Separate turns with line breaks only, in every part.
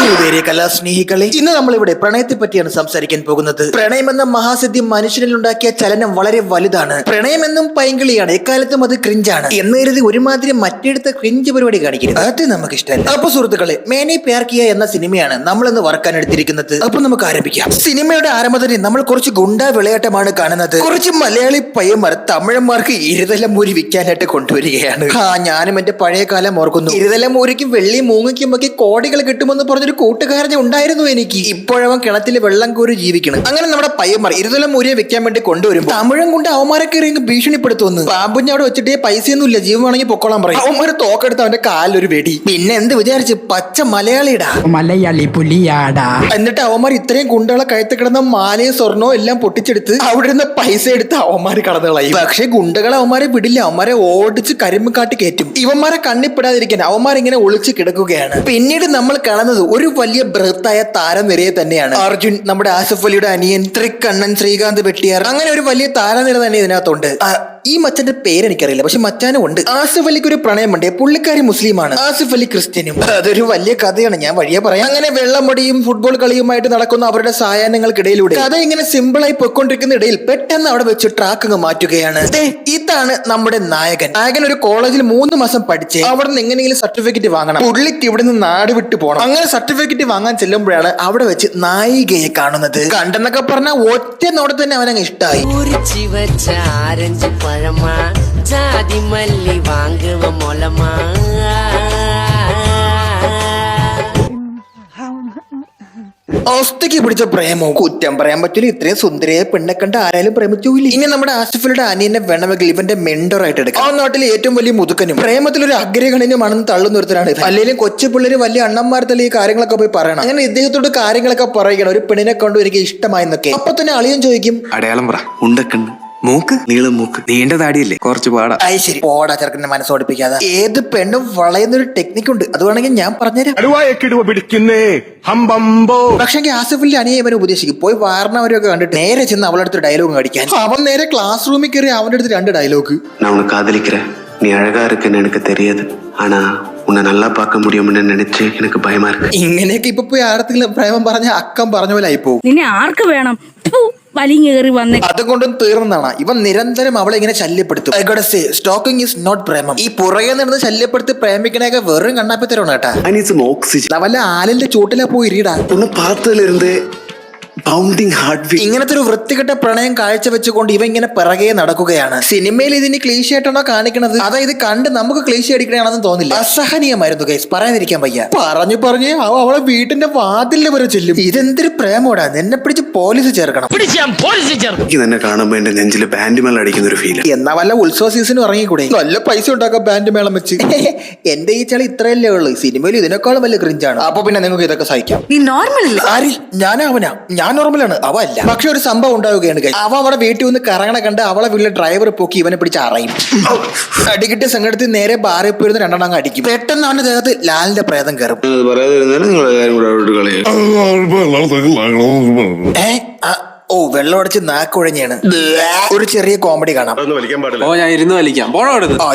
പ്രിയരെ കലാസ്നേഹികളെ, ഇന്ന് നമ്മളിവിടെ പ്രണയത്തെ പറ്റിയാണ് സംസാരിക്കാൻ പോകുന്നത്. പ്രണയം എന്ന മഹാസിദ്ധി മനുഷ്യനിൽ ഉണ്ടാക്കിയ ചലനം വളരെ വലുതാണ്. പ്രണയം എന്നും പൈങ്കിളിയാണ്, എക്കാലത്തും അത് ക്രിഞ്ചാണ് എന്ന് കരുതി ഒരുമാതിരി മറ്റെടുത്ത ക്രിഞ്ച് പരിപാടി കാണിക്കരുത്, അത് നമുക്ക് ഇഷ്ടമല്ല. അപ്പൊ സുഹൃത്തുക്കളെ, മേനെ പ്യാർ കിയ എന്ന സിനിമയാണ് നമ്മൾ ഇന്ന് വറക്കാൻ എടുത്തിരിക്കുന്നത്. അപ്പൊ നമുക്ക് ആരംഭിക്കാം. സിനിമയുടെ ആരംഭത്തിന് നമ്മൾ കുറച്ച് ഗുണ്ടാ വിളയാട്ടമാണ് കാണുന്നത്. കുറച്ച് മലയാളി പയ്യന്മാർ തമിഴന്മാർക്ക് ഇരുതല മൂരി വിൽക്കാനായിട്ട് കൊണ്ടുവരികയാണ്. ഞാനും എന്റെ പഴയ കാലം ഓർക്കുന്നു. ഇരുതല മൂരിക്കും വെള്ളി മൂങ്ങയ്ക്കും ഒക്കെ കോടികൾ കിട്ടുമെന്ന് പറഞ്ഞൊരു കൂട്ടുകാരനെ ഉണ്ടായിരുന്നു എനിക്ക്. ഇപ്പോഴവൻ കിണറ്റിൽ വെള്ളം കോരി ജീവിക്കണം. അങ്ങനെ നമ്മുടെ പയ്യന്മാർ ഇരുതല മൂരിയെ വെക്കാൻ വേണ്ടി കൊണ്ടുവരുമ്പോൾ തമിഴൻ കൊണ്ട് അവന്മാരൊക്കെ ഇറങ്ങി ഭീഷണിപ്പെടുത്തുന്നു. പാമ്പുഞ്ഞ അവിടെ വെച്ചിട്ടേ പൈസയൊന്നും ഇല്ല, ജീവനാണെങ്കിൽ പൊക്കോളാൻ പറയും. അവന്മാരെ തോക്കെടുത്ത് അവന്റെ കാലിലൊരു വെടി. പിന്നെ എന്ത് വിചാരിച്ച് പച്ച മലയാളിടാ,
മലയാളി പുലിയാടാ.
എന്നിട്ട് അവന്മാർ ഇത്രയും ഗുണ്ടകളെ കഴുത്ത് കിടന്ന മാലയും സ്വർണവും എല്ലാം പൊട്ടിച്ചെടുത്ത് അവിടെ നിന്ന് പൈസ എടുത്ത് അവന്മാര് കടന്നു കളയും. പക്ഷെ ഗുണ്ടകളെ അവന്മാരെ വിടില്ല, അവന്മാരെ ഓടിച്ച് കരിമ്പ് കാട്ടി കയറ്റും. ഇവന്മാരെ കണ്ണിപ്പെടാതിരിക്കാൻ അവന്മാരിങ്ങനെ ഒളിച്ച് കിടക്കുകയാണ്. പിന്നീട് നമ്മൾ കാണുന്നത് ഒരു വലിയ ബൃഹത്തായ താരനിരയെ തന്നെയാണ്. അർജുൻ, നമ്മുടെ ആസിഫ് അലിയുടെ അനിയൻ, ത്രിക്കണ്ണൻ, ശ്രീകാന്ത് വെട്ടിയാർ, അങ്ങനെ ഒരു വലിയ താരനിര തന്നെ ഇതിനകത്തുണ്ട്. ഈ മച്ചന്റെ പേര് എനിക്കറിയില്ല, പക്ഷെ മച്ചാനും ഉണ്ട്. ആസിഫ് അലിക്ക് ഒരു പ്രണയമുണ്ട്, പുള്ളിക്കാരി മുസ്ലിമാണ്, ആസിഫ് അലി ക്രിസ്ത്യനും. അതൊരു വലിയ കഥയാണ്, ഞാൻ വഴിയെ പറയാം. അങ്ങനെ വെള്ളമടിയും ഫുട്ബോൾ കളിയുമായിട്ട് നടക്കുന്ന അവരുടെ സായാഹ്നങ്ങൾക്കിടയിലൂടെ കഥ ഇങ്ങനെ സിമ്പിളായി പൊയ്ക്കൊണ്ടിരിക്കുന്ന ഇടയിൽ പെട്ടെന്ന് അവിടെ വെച്ച് ട്രാക്ക് അങ്ങ് മാറ്റുകയാണ്. ഇതാണ് നമ്മുടെ നായകൻ. നായകൻ ഒരു കോളേജിൽ 3 മാസം പഠിച്ച് അവിടെ നിന്ന് എങ്ങനെയെങ്കിലും സർട്ടിഫിക്കറ്റ് വാങ്ങണം. പുള്ളിക്ക് ഇവിടെ നിന്ന് നാട് വിട്ടു പോകണം. അങ്ങനെ സർട്ടിഫിക്കറ്റ് വാങ്ങാൻ ചെല്ലുമ്പോഴാണ് അവിടെ വെച്ച് നായികയെ കാണുന്നത്. കണ്ടെന്നൊക്കെ പറഞ്ഞാൽ ഒറ്റ നോടത്ത് തന്നെ അവനങ്ങ് ഇഷ്ടമായി.
பழமா ஜாதி மல்லி வாங்குவ மொலமா
അവസ്ഥയ്ക്ക് പിടിച്ച പ്രേമോ, കുറ്റം പറയാൻ പറ്റില്ല. ഇത്രയും സുന്ദരിയെ പെണ്ണെ കണ്ട് ആരായാലും പ്രേമിച്ചൂല്ലേ. ഇനി നമ്മുടെ ആസിഫിയുടെ അനിയനെ വേണമെങ്കിൽ ഇവന്റെ മെന്റർ ആയിട്ട് എടുക്കാം. ആ നാട്ടിലെ ഏറ്റവും വലിയ മുതുക്കനും പ്രേമത്തിൽ ഒരു അഗ്രഗണ്യമാണെന്ന് തള്ളുന്ന ഒരുത്തരാണ് ഇത്. അല്ലെങ്കിൽ കൊച്ചു പിള്ളേര് വലിയ അണ്ണന്മാരത്തല്ലേ ഈ കാര്യങ്ങളൊക്കെ പോയി പറയണം. അങ്ങനെ ഇദ്ദേഹത്തോട് കാര്യങ്ങളൊക്കെ പറയുകയാണ്, ഒരു പെണ്ണിനെ കൊണ്ട് എനിക്ക് ഇഷ്ടമായെന്നൊക്കെ. അപ്പൊ തന്നെ അളിയൻ ചോദിക്കും,
അടയാളം പറ. ഉണ്ടക്കണ്ണ്, മൂക്ക്, നീളം മൂക്ക്, നീണ്ട താടിയല്ലേ, കുറച്ച് പാടാ.
ശരി, പോടാ ചെറുക്കന്റെ മനസ്സോടിപ്പിക്കാതെ. ഏത് പെണ്ണും വളയുന്നൊരു ടെക്നിക്ക് ഉണ്ട്, അത് വേണമെങ്കിൽ ഞാൻ പറഞ്ഞുതരാം. പക്ഷെ ആസിഫിന്റെ അനിയെ ഇവനെ ഉപദേശിക്കും, പോയി വാരണവരൊക്കെ കണ്ടിട്ട് നേരെ ചെന്ന് അവളുടെ അടുത്ത് ഡയലോഗ് അടിക്കാൻ. അവൻ നേരെ ക്ലാസ് റൂമിൽ കയറി അവന്റെ അടുത്ത് 2 ഡയലോഗ്.
நான் உன்னை காதலிக்கிறேன், நீ அழகா இருக்குன்னு எனக்கு தெரியாது, ஆனா உன்னை நல்லா பார்க்க முடியும்னு நினைச்சு எனக்கு பயமா இருக்கு.
ഇങ്ങനെയൊക്കെ ഇപ്പൊ പോയി ആടത്തിലും പ്രേമം പറഞ്ഞ അക്കം പറഞ്ഞ പോലെ ആയിപ്പോ.
നിന്നെ ആർക്ക് വേണം? വലിങ്ങേറി വന്ന്
അതുകൊണ്ടും തീർന്നതാണ്. ഇവൻ നിരന്തരം അവളെ ഇങ്ങനെ ശല്യപ്പെടുത്തും. സ്റ്റോക്കിംഗ് ഈസ് നോട്ട് പ്രേമം. ഈ പുറകെ നിന്ന് ശല്യപ്പെടുത്തി പ്രേമിക്കണൊക്കെ വെറും കണ്ണാപ്പത്തരമാണ് കേട്ടാ.
I need some oxygen.
വല്ല ആലിന്റെ ചൂട്ടിലാ പോയി ഇരിടാ.
உன்னை பார்த்ததுல இருந்து ബൗണ്ടിങ് ഹാർട്ട് ബീറ്റ്.
ഇങ്ങനത്തെ ഒരു വൃത്തികെട്ട പ്രണയം കാഴ്ചവെച്ചുകൊണ്ട് ഇവ ഇങ്ങനെ പിറകെ നടക്കുകയാണ്. സിനിമയിൽ ഇതിന് ക്ലീശ ആയിട്ടാണോ കാണിക്കണത്, അതായത് കണ്ട് നമുക്ക് ക്ലീശ അടിക്കണയാണെന്ന് തോന്നില്ല. അസഹനീയമായിരുന്നു ഗൈസ്, പറയാതിരിക്കാൻ വയ്യ. പറഞ്ഞു അവളെ വീട്ടിന്റെ വാതിലിന് വരെ ചെല്ലും. ഇതെന്തൊരു പ്രേമോടാ, നിന്നെ പിടിച്ച് പോലീസ് ചേർക്കണം.
എനിക്ക് തന്നെ കാണുമ്പോ എന്റെ നെഞ്ചില് ബാൻഡ് മേളം അടിക്കുന്ന ഒരു ഫീൽ.
എന്നാ വല്ല ഉത്സവ സീസണും ഇറങ്ങിക്കൂടെ, നല്ല പൈസ ഉണ്ടാക്കാം ബാൻഡ് മേളം വെച്ച്. എന്റെ ഈ ചളി ഇത്രയല്ലേ ഉള്ളു, സിനിമയിൽ ഇതിനേക്കാളും വലിയ ക്രിഞ്ചാണ്. അപ്പൊ പിന്നെ നിങ്ങൾക്ക് ഇതൊക്കെ സഹിക്കാം.
നീ നോർമൽ
ആരിൽ ഞാനാവനാ, ഞാൻ നോർമലാണ്, അവ അല്ല. പക്ഷെ ഒരു സംഭവം ഉണ്ടാവുകയാണ്. അവ അവിടെ വീട്ടിൽ വന്ന് കറങ്ങണ കണ്ട് അവളെ വീട്ടിലെ ഡ്രൈവർ പൊക്കി ഇവനെ പിടിച്ച് അറയും. അടികിട്ടിയ സംഘടത്തിൽ നേരെ ബാറിൽ പോയിരുന്ന് 2 എണ്ണം അടിക്കും. പെട്ടെന്ന് അവന്റെ ദേഹത്ത് ലാലിന്റെ പ്രേതം കയറും. വെള്ളം അടിച്ച് നാക്കുഴഞ്ഞാണ്. ഒരു ചെറിയ കോമഡി കാണാം.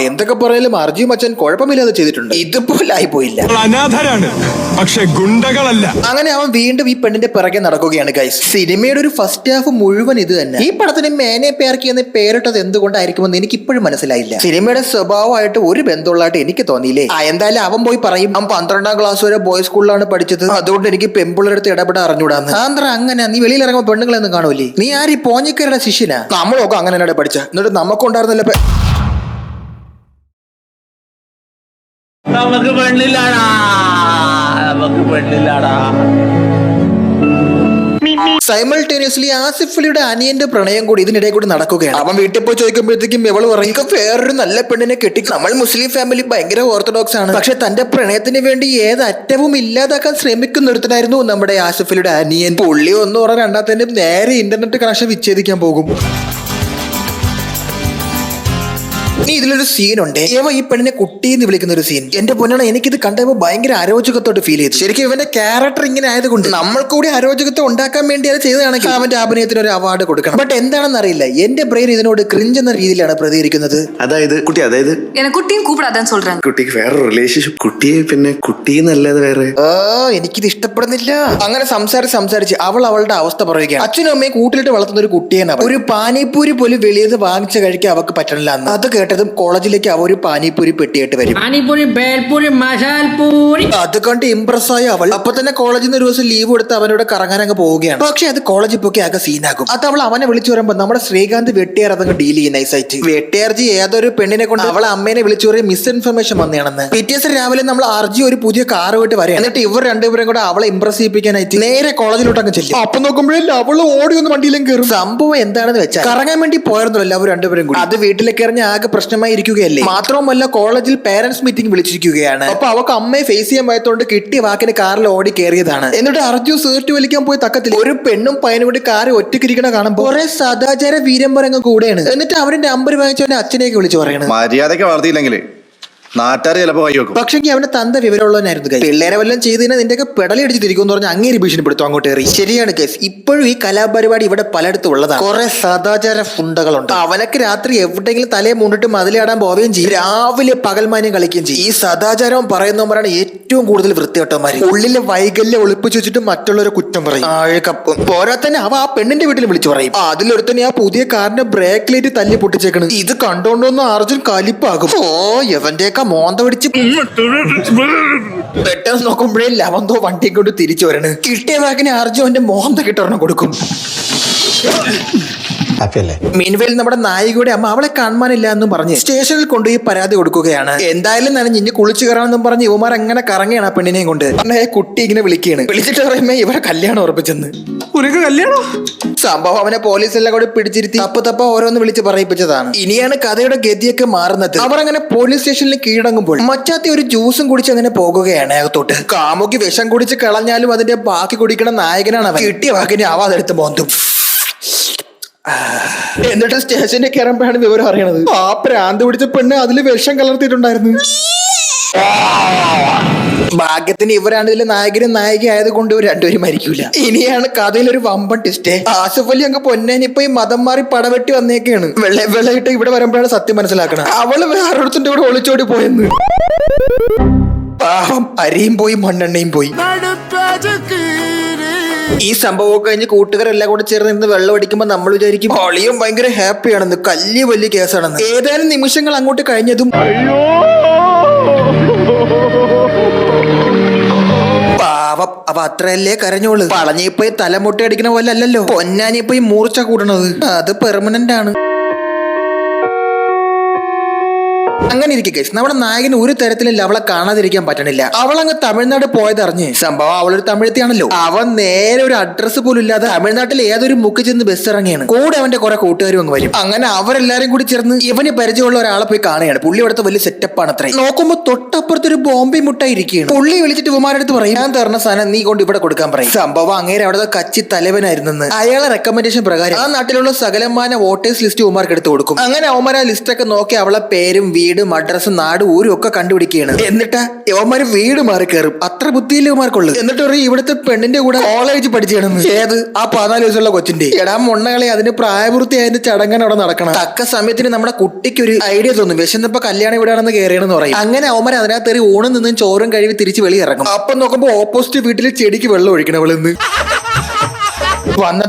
എന്തൊക്കെ പറയാലും അർജി മച്ചൻ കുഴപ്പമില്ലാതെ ചെയ്തിട്ടുണ്ട്. ഇതുപോലെ ആയി പോയില്ല.
അനാഥരാണ്, പക്ഷെ ഗുണ്ടകളല്ല.
അങ്ങനെ അവൻ വീണ്ടും ഈ പെണ്ണിന്റെ പിറകെ നടക്കുകയാണ് ഗൈസ്. സിനിമയുടെ ഒരു ഫസ്റ്റ് ഹാഫ് മുഴുവൻ ഇത് തന്നെ. ഈ പടത്തിന് മേനെ പേർക്കി എന്ന് പേരിട്ടത് എന്തുകൊണ്ടായിരിക്കുമെന്ന് എനിക്ക് ഇപ്പോഴും മനസ്സിലായില്ല. സിനിമയുടെ സ്വഭാവമായിട്ട് ഒരു ബന്ധമുള്ളതായിട്ട് എനിക്ക് തോന്നിയില്ലേ. എന്തായാലും അവൻ പോയി പറയും, അവൻ 12ാം ക്ലാസ് വരെ ബോയ്സ് സ്കൂളിലാണ് പഠിച്ചത്, അതുകൊണ്ട് എനിക്ക് പെമ്പിള്ളടുത്ത് ഇടപെടാൻ അറിഞ്ഞൂടാന്ന്. അങ്ങനെ നീ വെളിയിൽ ഇറങ്ങുമ്പോൾ പെണ്ണുങ്ങളെന്ന് കാണൂലേ. നീ ആര് പോഞ്ഞിക്കരുടെ ശിഷ്യനാ? നമ്മളൊക്കെ അങ്ങനെ പഠിച്ച, എന്നിട്ട് നമുക്കുണ്ടായിരുന്നില്ല.
നമുക്ക് പെണ്ണില്ലാടാ.
സൈമൾട്ടേനിയസ്ലി ആസിഫ് അലിയുടെ അനിയന്റെ പ്രണയം കൂടി ഇതിനിടെ കൂടി നടക്കുകയാണ്. അവൻ വീട്ടിൽ പോയി ചോദിക്കുമ്പോഴത്തേക്കും ഇവള് പറയും, വേറൊരു നല്ല പെണ്ണിനെ കെട്ടി. നമ്മൾ മുസ്ലിം ഫാമിലി ഭയങ്കര ഓർത്തഡോക്സ് ആണ്, പക്ഷെ തന്റെ പ്രണയത്തിന് വേണ്ടി ഏത് അറ്റവും ഇല്ലാതാക്കാൻ ശ്രമിക്കുന്ന ഒരുത്തനായിരുന്നു നമ്മുടെ ആസിഫ് അലിയുടെ അനിയൻ. പുള്ളി ഒന്ന് പറഞ്ഞ രണ്ടാമത്തെ നേരെ ഇന്റർനെറ്റ് കണക്ഷൻ വിച്ഛേദിക്കാൻ പോകും. നീ ഇതിലൊരു സീനുണ്ട് ഇവ ഈ പെണ്ണിനെ കുട്ടി എന്ന് വിളിക്കുന്ന ഒരു സീൻ. എന്റെ പൊന്നാണ്, എനിക്കിത് കണ്ടപ്പോ ഭയങ്കര അരോചകത്തോട്ട് ഫീൽ ചെയ്തു. ശരിക്കും ഇവന്റെ ക്യാരക്ടർ ഇങ്ങനെ ആയതുകൊണ്ട് നമ്മൾ കൂടി അരോചകത്വം ഉണ്ടാക്കാൻ വേണ്ടി അത് ചെയ്തതാണെങ്കിൽ അവന്റെ അഭിനയത്തിന് ഒരു അവാർഡ് കൊടുക്കണം. ബട്ട് എന്താണെന്ന് അറിയില്ല, എന്റെ ബ്രെയിൻ ഇതിനോട് ക്രിഞ്ച് എന്ന രീതിയിലാണ് പ്രതികരിക്കുന്നത്.
അതായത്
കുട്ടിയും കൂപ്പിടാതാൻ சொல்றேன்.
കുട്ടിക്ക് വേറെ റിലേഷൻഷിപ്പ്, കുട്ടിയെ പിന്നെ കുട്ടിന്നല്ലാതെ വേറെ
എനിക്കിത് ഇഷ്ടപ്പെടുന്നില്ല. അങ്ങനെ സംസാരിച്ച് അവൾ അവളുടെ അവസ്ഥ പറയുകയാണ്. അച്ഛനും അമ്മയും കൂട്ടിലിട്ട് വളർത്തുന്ന ഒരു കുട്ടിയാണ്. ഒരു പാനിപ്പൂരി പോലും വെളിയിൽ നിന്ന് വാങ്ങിച്ചു കഴിക്കാൻ അവർക്ക് പറ്റണില്ല. അത് കേട്ടതും കോളേജിലേക്ക് അവ ഒരു പാനിപ്പൂരി പെട്ടിയായിട്ട് വരും.
പാനിപൂരി, ബേൽപൂരി, മസാൽപൂരി.
അത് കണ്ട് ഇംപ്രസ് ആയ അവൾ അപ്പൊ തന്നെ കോളേജിൽ നിന്ന് ഒരു ദിവസം ലീവ് എടുത്ത് അവനോട് കറങ്ങാൻ അങ്ങ് പോവുകയാണ്. പക്ഷെ അത് കോളേജിൽ പോയി ആകെ സീനാകും. അത് അവൾ അവനെ വിളിച്ചു വരുമ്പോ നമ്മുടെ ശ്രീകാന്ത് വെട്ടിയാർ അതങ്ങ് ഡീൽ ചെയ്യുന്ന നൈസായിട്ട്. വെട്ടിയാർജി ഏതൊരു പെണ്ണിനെ കൊണ്ട് അവളെ അമ്മേനെ വിളിച്ചു പറയും മിസ്ഇൻഫർമേഷൻ വന്നതാണെന്ന്. പിറ്റേഴ്സ് രാവിലെ നമ്മൾ ആർജി ഒരു പുതിയ കാർ വിട്ട് വരാം. എന്നിട്ട് ഇവർ രണ്ടുപേരും കൂടെ അവളെ ഇംപ്രസ് ചെയ്യിപ്പിക്കാനായിട്ട് നേരെ കോളേജിലോട്ട് അങ്ങ് ചെല്ലും. അപ്പൊ നോക്കുമ്പോഴേ അവള് ഓടി ഒന്ന് വണ്ടിയിലും കയറും. സംഭവം എന്താണെന്ന് വെച്ചാൽ കറങ്ങാൻ വേണ്ടി പോയിരുന്നല്ലോ അവർ രണ്ടുപേരും കൂടി. അത് വീട്ടിലേക്ക് എറിഞ്ഞ ആകെ പ്രശ്നമായി ഇരിക്കുകയല്ലേ. മാത്രവുമല്ല കോളേജിൽ പേരന്റ്സ് മീറ്റിംഗ് വിളിച്ചിരിക്കുകയാണ്. അപ്പൊ അവക്ക് അമ്മയെ ഫേസ് ചെയ്യാൻ പറ്റത്തോണ്ട് കിട്ടിയ വാക്കിന് കാറിൽ ഓടി കയറിയതാണ്. എന്നിട്ട് അർജു സീർട്ട് വലിക്കാൻ പോയി തക്കത്തിൽ ഒരു പെണ്ണും പയ്യനും കൂടി കാറ് ഒറ്റക്കിരിക്കണ കാണുമ്പോൾ കുറെ സദാചാര വീരമ്പരങ്ങ് കൂടെയാണ്. എന്നിട്ട് അവരുടെ നമ്പർ വാങ്ങിച്ചവന്റെ അച്ഛനെയൊക്കെ വിളിച്ചു പറയണം.
മര്യാദയ്ക്ക് വളർത്തിയില്ലെങ്കിൽ നാട്ടുകാർ ചിലപ്പോ കൈ വെക്കും.
പക്ഷേ അവന്റെ തന്ത വിവരമുള്ളവനായിരുന്നു. പിള്ളേരെ വല്ലതും ചെയ്തതിനെ നിന്റെയൊക്കെ പെടലി അടിച്ച് തിരിക്കും എന്ന് പറഞ്ഞാൽ അങ്ങേരി ഭീഷണിപ്പെടുത്തും അങ്ങോട്ട് കയറി. ശരിയാണ് കേസ്, ഇപ്പോഴും ഈ കലാപരിപാടി ഇവിടെ പലയിടത്തും ഉള്ളതാണ്. കുറെ സദാചാര ഫുണ്ടകളുണ്ട്. അവനൊക്കെ രാത്രി എവിടെയെങ്കിലും തലയെ മുണ്ടിട്ട് മതിലാടാൻ പോവുകയും ചെയ്യും, രാവിലെ പകൽമാന്യം കളിക്കുകയും ചെയ്യും. ഈ സദാചാരം പറയുന്നവരാണ് ഏറ്റവും കൂടുതൽ വൃത്തികെട്ടവന്മാര്. ഉള്ളിലെ വൈകല്യം ഒളിപ്പിച്ചു വെച്ചിട്ട് മറ്റുള്ളവരെ കുറ്റം പറയും. ആഴക്കപ്പും പോരാ തന്നെ അവ ആ പെണ്ണിന്റെ വീട്ടിൽ വിളിച്ചു പറയും. അതിലൊരുത്തന്നെ ആ പുതിയ കാറിന്റെ ബ്രേക്ക് ലൈറ്റ് തല്ലി പൊട്ടിച്ചേക്കണ്. ഇത് കണ്ടോണ്ടൊന്നും അർജുൻ കലിപ്പാകും. ഓ എവന്റെയൊക്കെ മോന്ത പിടിച്ച് പെട്ടെന്ന് നോക്കുമ്പോഴേ ലവന്തോ വണ്ടി കൊണ്ട് തിരിച്ചു വരണ്. കിട്ടിയ വാക്കിന് അർജുന്റെ മോന്ത കിട്ടൊരെണ്ണം കൊടുക്കും. മീൻവേൽ നമ്മുടെ നായികയുടെ അമ്മ അവളെ കാണാനില്ല എന്നും പറഞ്ഞ് സ്റ്റേഷനിൽ കൊണ്ടുപോയി പരാതി കൊടുക്കുകയാണ്. എന്തായാലും നനഞ്ഞ് കുളിച്ചു കയറാമെന്നും പറഞ്ഞ് ഇവമാർ അങ്ങനെ കറങ്ങിയാണ് ആ പെണ്ണിനെയും കൊണ്ട്. കുട്ടി ഇങ്ങനെ വിളിക്കുകയാണ്. വിളിച്ചിട്ട് പറയുമ്പോ ഇവരെ കല്യാണം ഉറപ്പിച്ചെന്ന്. സംഭവം അവനെ പോലീസെല്ലാം കൂടെ പിടിച്ചിരുത്തി തപ്പ ഓരോന്ന് വിളിച്ച് പറയിപ്പിച്ചതാണ്. ഇനിയാണ് കഥയുടെ ഗതിയൊക്കെ മാറുന്നത്. അവർ അങ്ങനെ പോലീസ് സ്റ്റേഷനിൽ കീഴടങ്ങുമ്പോൾ മച്ചാത്തി ഒരു ജ്യൂസും കുടിച്ച് അങ്ങനെ പോകുകയാണ് അകത്തോട്ട്. കാമുകി വിഷം കുടിച്ച് കളഞ്ഞാലും അതിന്റെ ബാക്കി കുടിക്കണ നായകനാണ് അവൻ. കിട്ടിയ വാക്കിന് അതെടുത്ത് മോന്തും. എന്നിട്ട് സ്റ്റേഷനിൽ കയറുമ്പോഴാണ് വിവരം അറിയണത്. ആ പ്രാന്ത് പിടിച്ച പെണ്ണ് അതിൽ വിഷം കലർത്തിയിട്ടുണ്ടായിരുന്നു. ഭാഗ്യത്തിന് ഇവരാണ് ഇതിലെ നായകനും നായിക ആയതുകൊണ്ട് ഇവർ രണ്ടുപേരും മരിക്കൂല. ഇനിയാണ് കഥയിൽ ഒരു വമ്പൻ ട്വിസ്റ്റ്. ആസിഫ് അലി അങ്ങ് പൊന്നേനിപ്പോ ഈ മതം മാറി പടവെട്ടി വന്നേക്കാണ്. വെള്ളയിട്ട് ഇവിടെ വരുമ്പോഴാണ് സത്യം മനസ്സിലാക്കണം. അവള് വേറൊരുത്തിന്റെ കൂടെ ഒളിച്ചോടി പോയെന്ന്. പാവം, അരിയും പോയി മണ്ണെണ്ണയും പോയി. ഈ സംഭവം കഴിഞ്ഞ് കൂട്ടുകാരെല്ലാം കൂടെ ചേർന്ന് നിന്ന് വെള്ളം അടിക്കുമ്പോൾ നമ്മൾ വിചാരിക്കും ഒളിയും ഭയങ്കര ഹാപ്പിയാണെന്ന്, വലിയ കേസാണെന്ന്. ഏതാനും നിമിഷങ്ങൾ അങ്ങോട്ട് കഴിഞ്ഞതും പാവം അവ അത്രയല്ലേ കരഞ്ഞോളൂ. പളഞ്ഞിപ്പോയി തലമുട്ട അടിക്കണ പോലെ അല്ലല്ലോ പൊന്നാനിപ്പോയി മൂർച്ച കൂടണത്. അത് പെർമനന്റ് ആണ്. അങ്ങനെ ഇരിക്കെ നമ്മുടെ നായകന് ഒരു തരത്തിലും അവളെ കാണാതിരിക്കാൻ പറ്റണില്ല. അവളങ്ങ് തമിഴ്നാട് പോയതറിഞ്ഞ് സംഭവം അവളൊരു തമിഴത്തിയാണല്ലോ. അവൻ നേരെ ഒരു അഡ്രസ് പോലും ഇല്ലാതെ തമിഴ്നാട്ടിൽ ഏതൊരു മുക്ക് ചെന്ന് ബസ് ഇറങ്ങിയാണ്. കൂടെ അവന്റെ കുറെ കൂട്ടുകാരും അങ്ങ് വരും. അങ്ങനെ അവരെല്ലാരും കൂടി ചേർന്ന് ഇവന് പരിചയമുള്ള ഒരാളെ പോയി കാണുകയാണ്. പുള്ളി അവിടുത്തെ വലിയ സെറ്റപ്പാണ് അത്രേ. നോക്കുമ്പോ തൊട്ടപ്പുറത്തൊരു ബോംബെ മുട്ടായി ഇരിക്കുകയാണ്. പുള്ളി വിളിച്ചിട്ട് ഇവന്മാരടുത്ത് പറയും ഞാൻ തരുന്ന സാധനം നീ കൊണ്ട് ഇവിടെ കൊടുക്കാൻ പറയും. സംഭവം അങ്ങേരെ അവിടുത്തെ കച്ചി തലവനായിരുന്നെന്ന്. അയാളെ റെക്കമെൻഡേഷൻ പ്രകാരം ആ നാട്ടിലുള്ള സകലമാന വോട്ടേഴ്സ് ലിസ്റ്റ് ഉമാർക്ക് എടുത്ത് കൊടുക്കും. അങ്ങനെ അവന്മാർ ആ ലിസ്റ്റൊക്കെ നോക്കി അവളെ പേരും വീടും അഡ്രസ്സും നാടും ഊരും ഒക്കെ കണ്ടുപിടിക്കുകയാണ്. എന്നിട്ട് യവന്മാര് വീട് മാറി കയറും. അത്ര ബുദ്ധിയില്ല ഇവന്മാർക്കുള്ളു. എന്നിട്ട് പറയും ഇവിടുത്തെ പെണ്ണിന്റെ കൂടെ കോളേജ് പഠിച്ചാണെന്ന്. ഏത് ആ 14 വയസ്സുള്ള കൊച്ചിന്റെ. എടാ മൊണ്ണകളെ, അതിന് പ്രായപൂർത്തിയായതിന്റെ ചടങ്ങാണ് അവിടെ നടക്കണം. തക്ക സമയത്തിന് നമ്മുടെ കുട്ടിക്ക് ഒരു ഐഡിയ തോന്നും, വിശന്നപ്പോ കല്യാണം ഇവിടെയാണെന്ന് കയറിയാണെന്ന് പറയും. അങ്ങനെ അവന്മാർ അതിനകത്ത് ഊണും നിന്നും ചോറും കഴുകി തിരിച്ച് വെളി ഇറങ്ങും. അപ്പൊ നോക്കുമ്പോ ഓപ്പോസിറ്റ് വീട്ടിൽ ചെടിക്ക് വെള്ളം ഒഴിക്കണം അവളിന്ന്. വന്ന്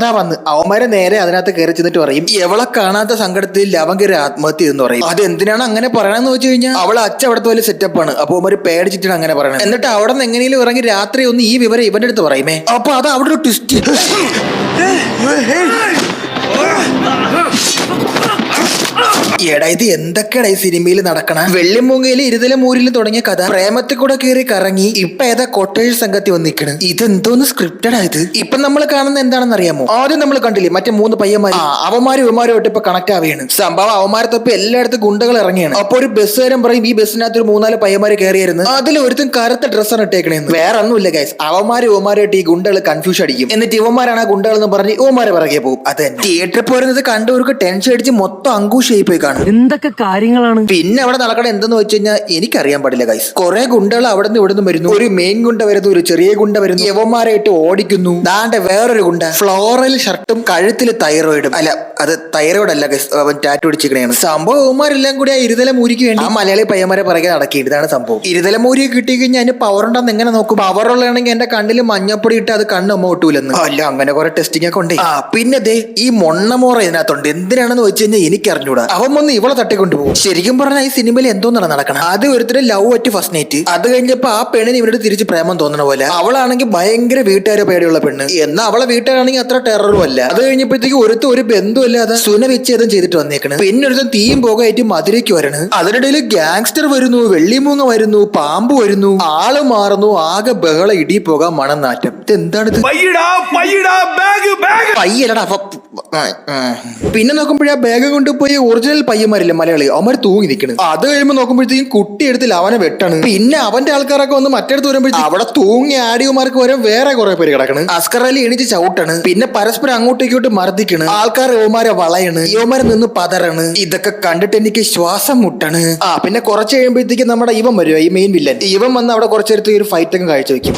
അവന്മാരെ നേരെ അതിനകത്ത് കയറി ചെന്നിട്ട് പറയും എവളെ കാണാത്ത സങ്കടത്തിൽ അവൻ കയറി ആത്മഹത്യ എന്ന് പറയും. അതെന്തിനാണ് അങ്ങനെ പറയണമെന്ന് വെച്ച് കഴിഞ്ഞാൽ അവളെ അച്ഛൻ അവിടുത്തെ വലിയ സെറ്റപ്പാണ്. അപ്പൊ അവന്മാര് പേടിച്ചിട്ടാണ് അങ്ങനെ പറയണത്. എന്നിട്ട് അവിടെ നിന്ന് എങ്ങനെയും ഇറങ്ങി രാത്രി ഒന്ന് ഈ വിവരം ഇവന്റെ അടുത്ത് പറയുമേ. അപ്പൊ അത് അവിടെ ഒരു ട്വിസ്റ്റ്. എടാ ഇത് എന്തൊക്കെയാടാ ഈ സിനിമയിൽ നടക്കണ? വെള്ളിമൂങ്ങയില് ഇരുതല മൂരിലും തുടങ്ങിയ കഥ പ്രേമത്തിൽ കൂടെ കയറി കറങ്ങി ഇപ്പൊ ഏതാ കൊട്ടേഴ്സ് സംഘത്തിൽ വന്നിക്കണ്. ഇതെന്തോന്ന് സ്ക്രിപ്റ്റഡ് ആയത്? ഇപ്പൊ നമ്മൾ കാണുന്ന എന്താണെന്ന് അറിയാമോ? ആദ്യം നമ്മൾ കണ്ടില്ലേ മറ്റേ 3 പയ്യന്മാര്, അവന്മാരും ഇവന്മാരുമായിട്ട് ഇപ്പൊ കണക്ട് ആവുകയാണ്. സംഭവം അവന്മാരത്തൊപ്പം എല്ലായിടത്തും ഗുണ്ടകൾ ഇറങ്ങിയാണ്. അപ്പൊ ഒരു ബസ്സുകാരൻ പറയും ഈ ബസ്സിനകത്ത് ഒരു 3-4 പയ്യന്മാര് കയറിയായിരുന്നു, അതിൽ ഒരുത്തും കറുത്ത ഡ്രസ്സാണ് ഇട്ടേക്കണേന്ന്. വേറെ ഒന്നുമില്ല ഗൈസ്, അവന്മാരും ഇവന്മാരായിട്ട് ഈ ഗുണ്ടകൾ കൺഫ്യൂഷൻ അടിക്കും. എന്നിട്ട് ഇവന്മാരാണ് ആ ഗുണ്ടകൾ എന്ന് പറഞ്ഞ് ഇവന്മാരെ പിറകെ പോകും. അത് തന്നെ തിയേറ്ററിൽ പോരുന്നത് കണ്ടവർക്ക് ടെൻഷൻ അടിച്ച് മൊത്തം അങ്കൂഷായി പോയി. കാണും.
എന്തൊക്കെ കാര്യങ്ങളാണ്.
പിന്നെ അവിടെ നടക്കണ എന്തെന്ന് വെച്ച് കഴിഞ്ഞാൽ എനിക്കറിയാൻ പാടില്ല ഗൈസ്. കുറെ ഗുണ്ടകൾ അവിടെ നിന്ന് ഇവിടുന്ന് വരുന്നു. ഒരു മെയിൻ ഗുണ്ട വരുന്നു, ഒരു ചെറിയ ഗുണ്ട വരുന്നു, യവന്മാരെ ഇട്ട് ഓടിക്കുന്നു. ദാണ്ടെ വേറൊരു ഗുണ്ട ഫ്ലോറൽ ഷർട്ടും കഴുത്തിൽ തൈറോയിഡും, അല്ല അത് തൈറോയിഡ് അല്ല ഗൈസ്, അവൻ ടാറ്റു അടിച്ചിരിക്കണേണ്. സംഭവം യവന്മാരെല്ലാം കൂടി ആ ഇരുതല മൂരിക്ക് വേണ്ടി ആ മലയാളി പയ്യന്മാരെ പിറകെ നടക്കി. ഇതാണ് സംഭവം. ഇരുതല മൂരി കിട്ടി കഴിഞ്ഞാൽ അതിന് പവർ ഉണ്ടെന്ന് എങ്ങനെ നോക്കും? പവർ ഉള്ളതാണെങ്കിൽ എന്റെ കണ്ണിൽ മഞ്ഞപ്പൊടി ഇട്ട് അത് കണ്ണ് അമ്മ ഒട്ടൂലെന്ന്. അല്ല അങ്ങനെ കുറെ ടെസ്റ്റിംഗ് ഒക്കെ ഉണ്ട്. പിന്നെ ദേ ഈ മൊണ്ണമോറ ഇതിനകത്തുണ്ട്. എന്തിനാണെന്ന് വെച്ച് കഴിഞ്ഞാൽ എനിക്ക് അറിഞ്ഞൂടാ. അവൻ വന്ന് ഇവളെ തട്ടിക്കൊണ്ടുപോകും. ശരിക്കും പറഞ്ഞാൽ ഈ സിനിമയിൽ എന്തോന്നാണ് നടക്കണം. അത് ഒരുത്തരം ലവ് അറ്റ് ഫസ്റ്റ് നൈറ്റ്. അത് കഴിഞ്ഞപ്പോ ആ പെണ്ണിന് ഇവരുടെ തിരിച്ച് പ്രേമം തോന്നണ പോലെ. അവളാണെങ്കിൽ ഭയങ്കര വീട്ടുകാരെ പേടിയുള്ള പെണ്ണ്. എന്നാ അവളെ വീട്ടുകാരാണെങ്കിൽ അത്ര ടെററും അല്ല. അത് കഴിഞ്ഞപ്പോഴത്തേക്ക് ഒരു ബന്ധുവല്ലാതെ സുനവിച്ഛേദം ചെയ്തിട്ട് വന്നേക്കണ്. പിന്നെ ഒരുത്തം തീയും പോകായിട്ട് മധുരയ്ക്ക് വരണ്. അതിനിടയിൽ ഗാങ്സ്റ്റർ വരുന്നു, വെള്ളിമൂങ്ങ വരുന്നു, പാമ്പ് വരുന്നു, ആള് മാറുന്നു. ആകെ ബഹള ഇടി പോകാൻ മണം നാറ്റം. ഇതെന്താണിത്? പയ്യല്ലടാ. പിന്നെ നോക്കുമ്പോഴേ ആ ബാഗ് കൊണ്ടുപോയി ഒറിജിനൽ പയ്യന്മാരില്ല മലയാളി, അവന്മാർ തൂങ്ങി നിൽക്കണ്. അത് കഴിയുമ്പോൾ നോക്കുമ്പോഴത്തേക്കും കുട്ടി എടുത്തിൽ അവനെ വെട്ടാണ്. പിന്നെ അവന്റെ ആൾക്കാരൊക്കെ വന്ന് മറ്റേടത്ത് വരുമ്പോഴത്തേക്ക് അവിടെ തൂങ്ങി ആടിയമാർക്ക് വരെ വേറെ കുറെ പേര് കിടക്കണ്. അസ്കർ അലി എണീച്ച് ചവിട്ടണ്. പിന്നെ പരസ്പരം അങ്ങോട്ടേക്കോട്ട് മർദ്ദിക്കണ്. ആൾക്കാർ യുവമാരെ വളയണ്, യുവമാരെ നിന്ന് പതറണ്. ഇതൊക്കെ കണ്ടിട്ട് എനിക്ക് ശ്വാസം മുട്ടണ്. പിന്നെ കുറച്ച് കഴിയുമ്പോഴത്തേക്ക് നമ്മുടെ ഇവൻ വരുക, ഈ മെയിൻ വില്ലൻ. ഇവൻ വന്ന് അവിടെ കുറച്ചേരത്ത് ഒരു ഫൈറ്റ് ഒക്കെ കാഴ്ചവെക്കും.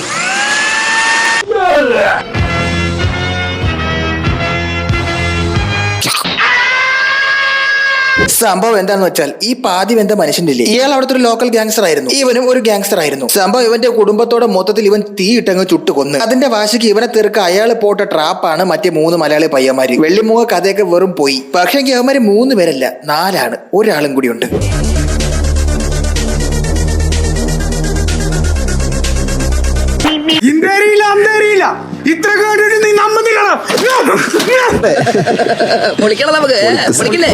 സംഭവം എന്താന്ന് വെച്ചാൽ ഈ പാതി വെന്ത മനുഷ്യന്റെ ഇല്ലേ, ഇയാൾ അവിടുത്തെ ഒരു ലോക്കൽ ഗാങ്സ്റ്റർ ആയിരുന്നു. ഇവനും ഒരു ഗാങ്സ്റ്റർ ആയിരുന്നു. സംഭവം ഇവന്റെ കുടുംബത്തോടെ മൊത്തത്തിൽ ഇവൻ തീ ഇട്ടങ്ങ് ചുട്ടു കൊന്ന്. അതിന്റെ വാശിക്ക് ഇവനെ തീർക്ക അയാൾ പോട്ട ട്രാപ്പാണ് മറ്റേ 3 മലയാളി പയ്യന്മാര്. വെള്ളിമുഖ കഥയൊക്കെ വെറും പോയി. പക്ഷേ അവന്മാര് 3 പേരല്ല 4 ആണ്. ഒരാളും കൂടി ഉണ്ട്.
ഇത്ര കേട്ടിട്ട് നീ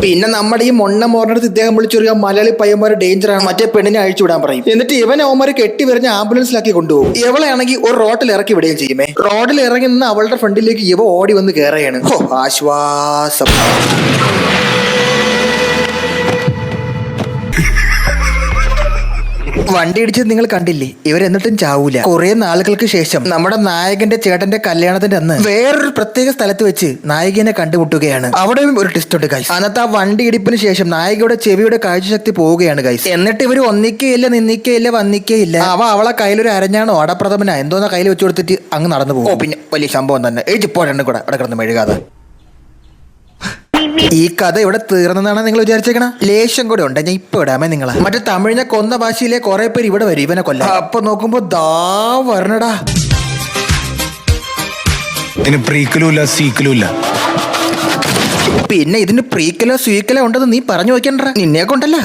പിന്നെ നമ്മുടെ ഈ മൊണ്ണ മോറിനടുത്ത് ഇദ്ദേഹം വിളിച്ചൊരു മലയാളി പയ്യന്മാര് ഡേഞ്ചർ ആണ്, മറ്റേ പെണ്ണിനെ അഴിച്ചുവിടാൻ പറയും. എന്നിട്ട് ഇവൻ അവന്മാര് കെട്ടി വരഞ്ഞ ആംബുലൻസിലാക്കി കൊണ്ടുപോകും. ഇവളെയാണെങ്കിൽ ഒരു റോഡിൽ ഇറക്കി വിടുകയും ചെയ്യുമേ. റോഡിൽ ഇറങ്ങി നിന്ന് അവളുടെ ഫ്രണ്ടിലേക്ക് ഇവ ഓടി വന്ന് കയറുകയാണ്. ആശ്വാസം. വണ്ടി ഇടിച്ചത് നിങ്ങൾ കണ്ടില്ലേ? ഇവരെന്നിട്ടും ചാവൂല. കുറെ നാളുകൾക്ക് ശേഷം നമ്മുടെ നായകന്റെ ചേട്ടന്റെ കല്യാണത്തിന്റെ അന്ന് വേറൊരു പ്രത്യേക സ്ഥലത്ത് വെച്ച് നായികനെ കണ്ടുമുട്ടുകയാണ്. അവിടെയും ഒരു ട്വിസ്റ്റ് ഉണ്ട് ഗൈസ്. അന്നത്തെ ആ വണ്ടി ഇടിപ്പിന് ശേഷം നായികയുടെ ചെവിയുടെ കാഴ്ചശക്തി പോവുകയാണ് ഗൈസ്. എന്നിട്ട് ഇവർ ഒന്നിക്കയില്ല, നിന്നിക്കയില്ല, വന്നിക്കയില്ല. അവളെ കയ്യിലൊരു അരഞ്ഞാണോ അടപ്രഥമന എന്തോന്ന കയ്യിൽ വെച്ചു കൊടുത്തിട്ട് അങ്ങ് നടന്നു പോകും. പിന്നെ വലിയ സംഭവം തന്നെ. ഇപ്പോൾ രണ്ടും കൂടെ അവിടെ കിടന്ന് മെഴുകാതെ. ഈ കഥ ഇവിടെ തീർന്നെന്നാണ് നിങ്ങൾ വിചാരിച്ചേക്കണ? ലേശം കൂടെ ഉണ്ട്. ഞാൻ ഇപ്പൊ ഇടാമേ നിങ്ങളെ. മറ്റേ തമിഴിനെ കൊന്ന ഭാഷയിലെ കുറെ പേര് ഇവിടെ വരും ഇവനെ കൊല്ലാൻ. അപ്പൊ നോക്കുമ്പോ ദാ വരണടാ. പിന്നെ ഇതിന് പ്രീക്കലോ സ്വീക്കലോ ഉണ്ടെന്ന് നീ പറഞ്ഞു വെക്കണ്ട. നിന്നെ കൊണ്ടല്ല.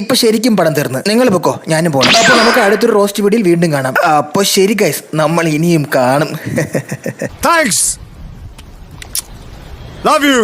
ഇപ്പൊ ശരിക്കും പടം തീർന്ന്. നിങ്ങൾ പൊക്കോ, ഞാനും പോകണം. അപ്പൊ നമുക്ക് അടുത്തൊരു റോസ്റ്റ് വീഡിയോയിൽ വീണ്ടും കാണാം. അപ്പൊ ശരി ഗൈസ്, നമ്മൾ ഇനിയും കാണും.
താങ്ക്സ്. Love you.